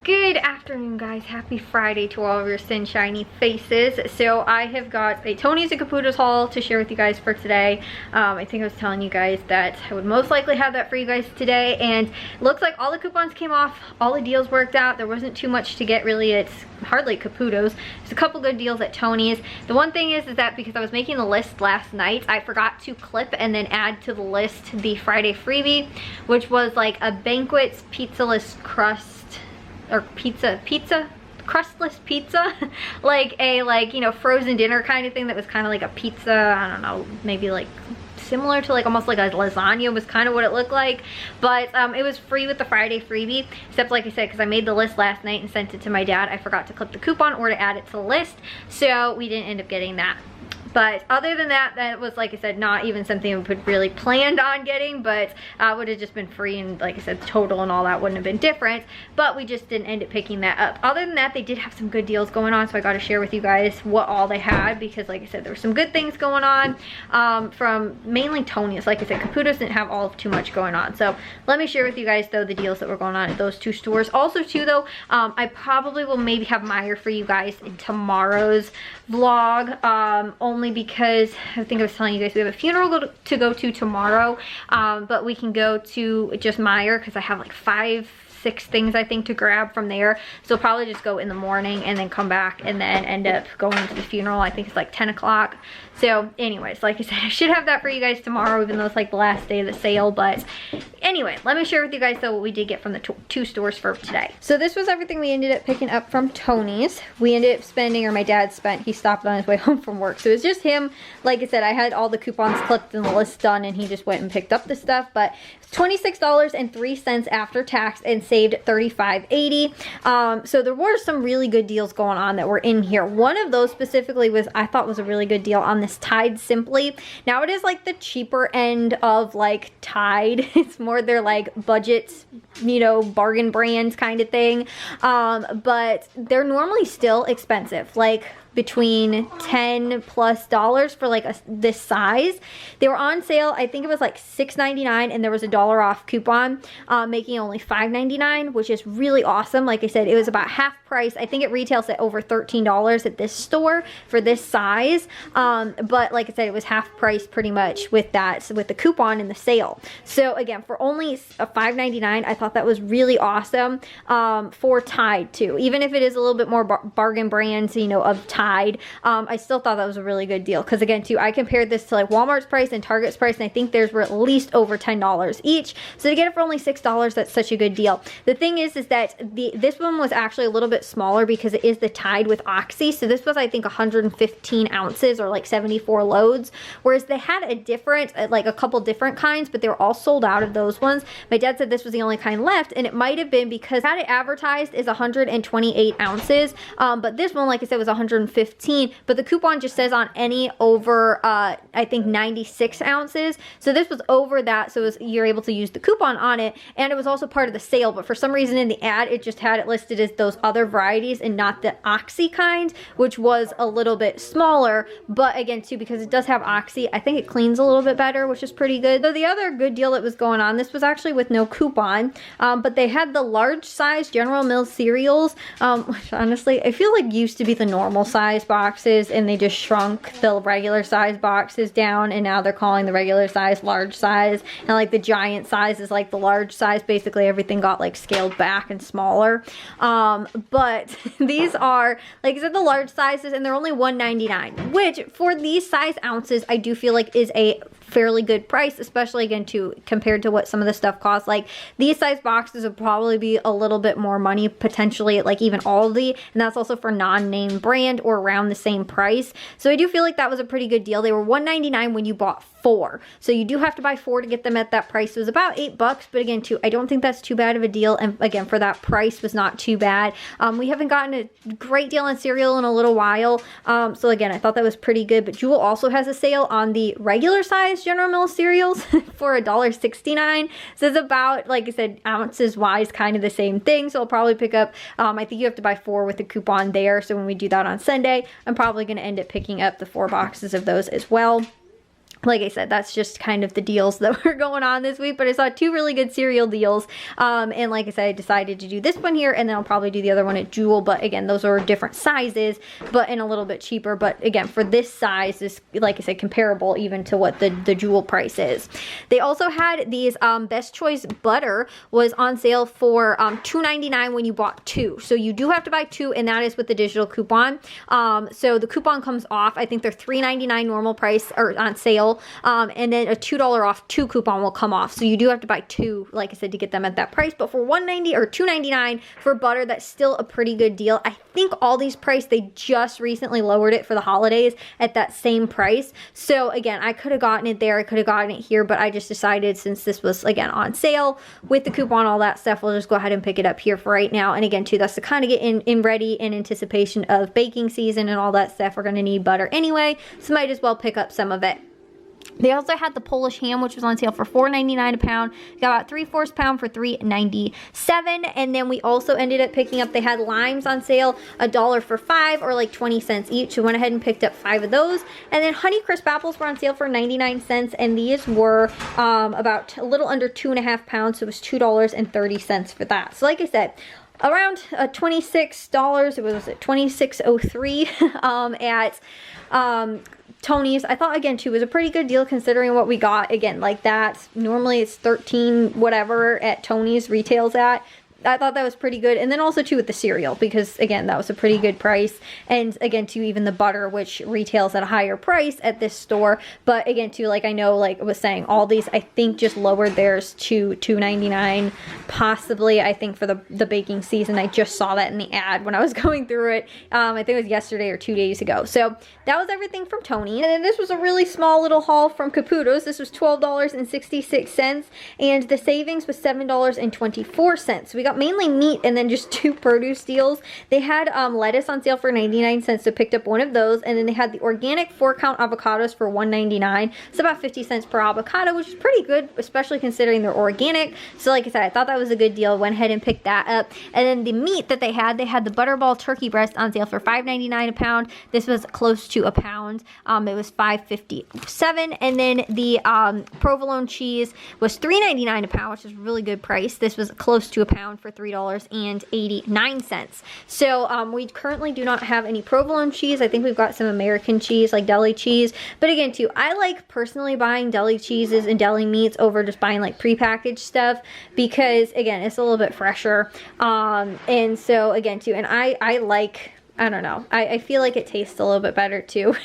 Good afternoon, guys. Happy Friday to all of your sunshiny faces. So I have got a Tony's and Caputo's haul to share with you guys for today. I think I was telling you guys that I would most likely have that for you guys today, and looks like all the coupons came off, all the deals worked out. There wasn't too much to get really. It's hardly Caputo's. There's a couple good deals at Tony's. The one thing is that because I was making the list last night, I forgot to clip and then add to the list the Friday freebie, which was like a Banquet's Pizzaless crust or crustless pizza like a you know, frozen dinner kind of thing that was kind of like a pizza. I don't know, maybe like similar to like almost like a lasagna was kind of what it looked like, but it was free with the Friday freebie, except like I said, because I made the list last night and sent it to my dad, I forgot to clip the coupon or to add it to the list, so we didn't end up getting that. But other than that, that was, like I said, not even something we had really planned on getting, but would have just been free, and like I said, the total and all that wouldn't have been different, but we just didn't end up picking that up. Other than that, they did have some good deals going on, so I got to share with you guys what all they had, because like I said, there were some good things going on from mainly Tony's. Like I said, Caputo's didn't have all of too much going on, so let me share with you guys though the deals that were going on at those two stores. Also too though, I probably will maybe have Meijer for you guys in tomorrow's vlog, only because I think I was telling you guys we have a funeral to go to tomorrow, but we can go to just Meijer because I have like 5-6 things I think to grab from there, so I'll probably just go in the morning and then come back and then end up going to the funeral. I think it's like 10 o'clock. So anyways, like I said, I should have that for you guys tomorrow, even though it's like the last day of the sale. But anyway, let me share with you guys though what we did get from the two stores for today. So this was everything we ended up picking up from Tony's. We ended up spending, or my dad spent, he stopped on his way home from work, so it was just him. Like I said, I had all the coupons clipped and the list done, and he just went and picked up the stuff. But $26.03 after tax and saved $35.80. So there were some really good deals going on that were in here. One of those specifically was, I thought was a really good deal on this Tide Simply. Now it is like the cheaper end of like Tide. It's more their like budget, you know, bargain brands kind of thing. But they're normally still expensive, like between $10+ for like this size. They were on sale, I think it was like $6.99, and there was a $1 off coupon, making only $5.99, which is really awesome. Like I said, it was about half price. I think it retails at over $13 at this store for this size, but like I said, it was half price pretty much with that, so with the coupon and the sale. So again, for only $5.99, I thought that was really awesome, for Tide too. Even if it is a little bit more bargain brands, you know, of Tide, I still thought that was a really good deal, because again too, I compared this to like Walmart's price and Target's price, and I think theirs were at least over $10 each. So to get it for only $6, that's such a good deal. The thing is that this one was actually a little bit smaller because it is the Tide with Oxy. So this was, I think, 115 ounces or like 74 loads, whereas they had a different, like a couple different kinds, but they were all sold out of those ones. My dad said this was the only kind left, and it might have been because had it advertised is 128 ounces, but this one, like I said, was 115, but the coupon just says on any over I think 96 ounces. So this was over that, so you're able to use the coupon on it, and it was also part of the sale, but for some reason in the ad it just had it listed as those other varieties and not the Oxy kind, which was a little bit smaller. But again too, because it does have Oxy, I think it cleans a little bit better, which is pretty good. So the other good deal that was going on, this was actually with no coupon, but they had the large size General Mills cereals, which honestly I feel like used to be the normal size boxes, and they just shrunk the regular size boxes down, and now they're calling the regular size large size, and like the giant size is like the large size. Basically everything got like scaled back and smaller, but these are, like I said, the large sizes, and they're only $1.99, which for these size ounces I do feel like is a fairly good price, especially again too compared to what some of the stuff costs. Like these size boxes would probably be a little bit more money potentially at like even Aldi, and that's also for non-name brand or around the same price. So I do feel like that was a pretty good deal. They were $1.99 when you bought 4, so you do have to buy 4 to get them at that price. It was about $8, but again too, I don't think that's too bad of a deal, and again for that price was not too bad. We haven't gotten a great deal on cereal in a little while, so again I thought that was pretty good. But Jewel also has a sale on the regular size General Mills cereals for $1.69, so it's about, like I said, ounces wise kind of the same thing. So I'll probably pick up, I think you have to buy 4 with the coupon there, so when we do that on Sunday, I'm probably going to end up picking up the 4 boxes of those as well. like I said, that's just kind of the deals that were going on this week, but I saw 2 really good cereal deals, and like I said, I decided to do this one here, and then I'll probably do the other one at Jewel, but again, those are different sizes, but in a little bit cheaper, but again, for this size, is, like I said, comparable even to what the Jewel price is. They also had these Best Choice butter was on sale for $2.99 when you bought 2, so you do have to buy 2, and that is with the digital coupon. So the coupon comes off, I think they're $3.99 normal price, or on sale, and then a $2 off 2 coupon will come off. So you do have to buy 2, like I said, to get them at that price. But for $1.90 or $2.99 for butter, that's still a pretty good deal. I think Aldi's price, they just recently lowered it for the holidays at that same price. So again, I could have gotten it there, I could have gotten it here, but I just decided, since this was again on sale with the coupon, all that stuff, we'll just go ahead and pick it up here for right now. And again too, that's to kind of get in ready in anticipation of baking season and all that stuff. We're going to need butter anyway, so might as well pick up some of it. They also had the Polish ham, which was on sale for $4.99 a pound. Got about 3/4 pound for $3.97. And then we also ended up picking up, they had limes on sale, $1 for 5, or like 20 cents each. So went ahead and picked up 5 of those. And then Honeycrisp apples were on sale for 99 cents. And these were about a little under 2.5 pounds. So it was $2.30 for that. So like I said, around $26, it was at $26.03 at Tony's. I thought, again, too, was a pretty good deal considering what we got. Again, like that, normally it's 13 whatever at Tony's retails at. I thought that was pretty good. And then also too with the cereal, because again, that was a pretty good price. And again too, even the butter, which retails at a higher price at this store. But again too, like I know, like I was saying, all these I think just lowered theirs to $2.99 possibly. I think for the baking season. I just saw that in the ad when I was going through it. I think it was yesterday or 2 days ago. So that was everything from Tony. And then this was a really small little haul from Caputo's. This was $12.66, and the savings was $7.24. So we got mainly meat and then just 2 produce deals. They had lettuce on sale for 99 cents, so picked up 1 of those. And then they had the organic 4-count avocados for $1.99. It's about 50 cents per avocado, which is pretty good, especially considering they're organic. So like I said, I thought that was a good deal. Went ahead and picked that up. And then the meat that they had the Butterball turkey breast on sale for $5.99 a pound. This was close to a pound. It was $5.57. And then the provolone cheese was $3.99 a pound, which is a really good price. This was close to a pound for $3.89. So we currently do not have any provolone cheese. I think we've got some American cheese, like deli cheese. But again too, I like personally buying deli cheeses and deli meats over just buying like prepackaged stuff, because again, it's a little bit fresher. And so again too, and I like, I don't know, I feel like it tastes a little bit better too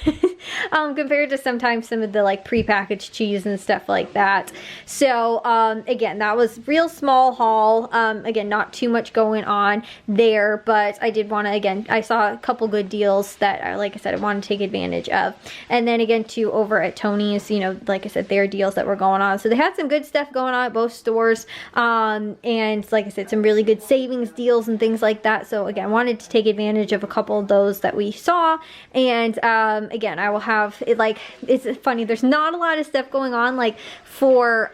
compared to sometimes some of the like prepackaged cheese and stuff like that. So again, that was real small haul. Again, not too much going on there, but I did want to, again, I saw a couple good deals that, like I said, I want to take advantage of. And then again too, over at Tony's, you know, like I said, their deals that were going on. So they had some good stuff going on at both stores. And like I said, some really good savings deals and things like that. So again, wanted to take advantage of a couple of those that we saw. And again, I will have it, like, it's funny, there's not a lot of stuff going on like for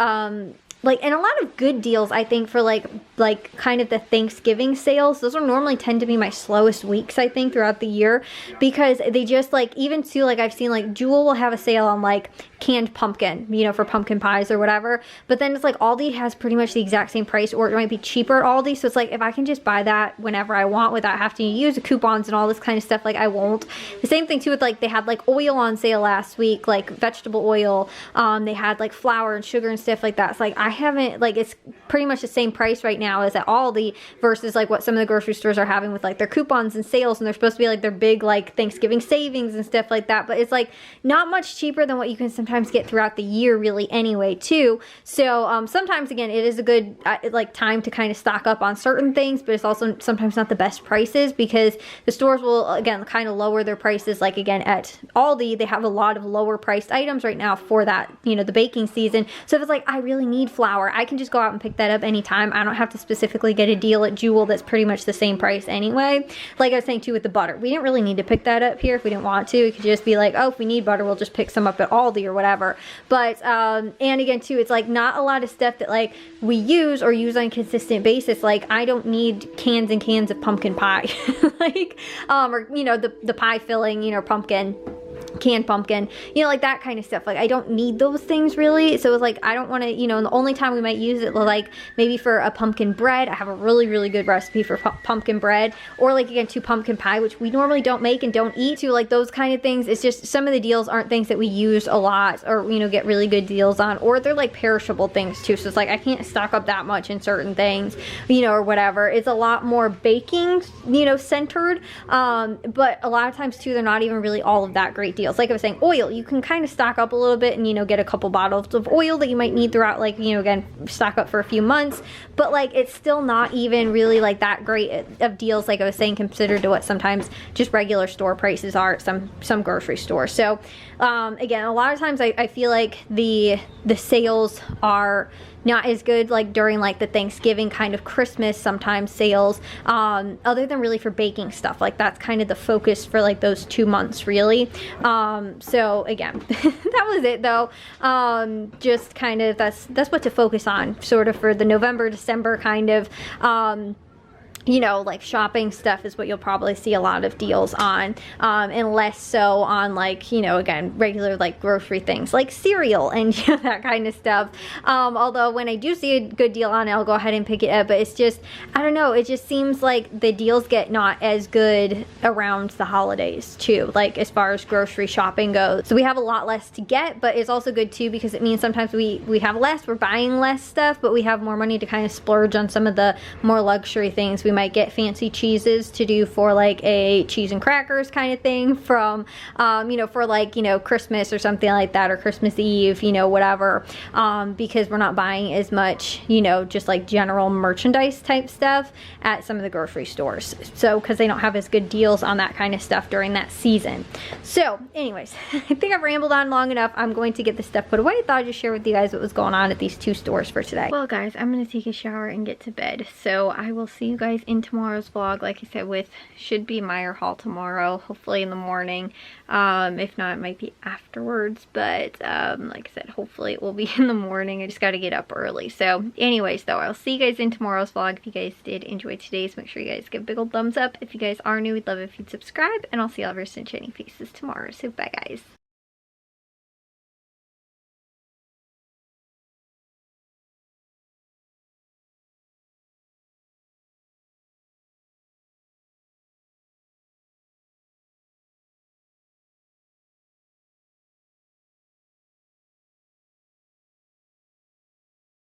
like, and a lot of good deals, I think, for like kind of the Thanksgiving sales. Those are normally tend to be my slowest weeks, I think, throughout the year, because they just like, even too, like I've seen like Jewel will have a sale on like canned pumpkin, you know, for pumpkin pies or whatever. But then it's like Aldi has pretty much the exact same price, or it might be cheaper at Aldi. So it's like, if I can just buy that whenever I want without having to use the coupons and all this kind of stuff, like I won't. The same thing too with like, they had like oil on sale last week, like vegetable oil. They had like flour and sugar and stuff like that. It's like, I haven't, like, it's pretty much the same price right now as at Aldi versus like what some of the grocery stores are having with like their coupons and sales, and they're supposed to be like their big like Thanksgiving savings and stuff like that. But it's like not much cheaper than what you can sometimes get throughout the year really anyway too. So sometimes, again, it is a good like time to kind of stock up on certain things, but it's also sometimes not the best prices, because the stores will, again, kind of lower their prices. Like again, at Aldi, they have a lot of lower priced items right now for that, you know, the baking season. So if it's like, I really need flour, I can just go out and pick that up anytime. I don't have to specifically get a deal at Jewel that's pretty much the same price anyway. Like I was saying too with the butter, we didn't really need to pick that up here if we didn't want to. It could just be like, oh, if we need butter, we'll just pick some up at Aldi or whatever. But and again too, it's like not a lot of stuff that like we use or use on a consistent basis. Like I don't need cans and cans of pumpkin pie like or you know, the pie filling, you know, pumpkin. canned pumpkin, you know, like that kind of stuff. Like I don't need those things really, so it's like I don't want to, you know, and the only time we might use it, like maybe for a pumpkin bread. I have a really good recipe for pumpkin bread, or like again 2 pumpkin pie, which we normally don't make and don't eat. So like those kind of things, it's just some of the deals aren't things that we use a lot, or you know, get really good deals on, or they're like perishable things too, so it's like I can't stock up that much in certain things, you know, or whatever. It's a lot more baking, you know, centered, but a lot of times too, they're not even really all of that great deals. Like I was saying, oil, you can kind of stock up a little bit and, you know, get a couple bottles of oil that you might need throughout, like, you know, again, stock up for a few months, but like it's still not even really like that great of deals, like I was saying, considered to what sometimes just regular store prices are at some grocery stores. So again, a lot of times I feel like the sales are not as good like during like the Thanksgiving kind of Christmas sometimes sales, other than really for baking stuff. Like that's kind of the focus for like those 2 months really. So again, that was it though. Just kind of that's what to focus on sort of for the November, December kind of, you know, like shopping stuff is what you'll probably see a lot of deals on, and less so on like, you know, again, regular like grocery things like cereal and you know, that kind of stuff. Although when I do see a good deal on it, I'll go ahead and pick it up, but it's just, I don't know, it just seems like the deals get not as good around the holidays too, like as far as grocery shopping goes. So we have a lot less to get, but it's also good too because it means sometimes we have less, we're buying less stuff, but we have more money to kind of splurge on some of the more luxury things. We might get fancy cheeses to do for like a cheese and crackers kind of thing from, you know, for like, you know, Christmas or something like that, or Christmas Eve, you know, whatever, because we're not buying as much, you know, just like general merchandise type stuff at some of the grocery stores. So, because they don't have as good deals on that kind of stuff during that season. So, anyways, I think I've rambled on long enough. I'm going to get this stuff put away. I thought I'd just share with you guys what was going on at these 2 stores for today. Well, guys, I'm going to take a shower and get to bed. So, I will see you guys in tomorrow's vlog, like I said, with should be Meijer haul tomorrow, hopefully in the morning. If not, it might be afterwards, but like I said, hopefully it will be in the morning. I just got to get up early. So anyways though, I'll see you guys in tomorrow's vlog. If you guys did enjoy today's, make sure you guys give a big old thumbs up. If you guys are new, we'd love if you'd subscribe, and I'll see all of your sunshiny faces tomorrow. So bye guys.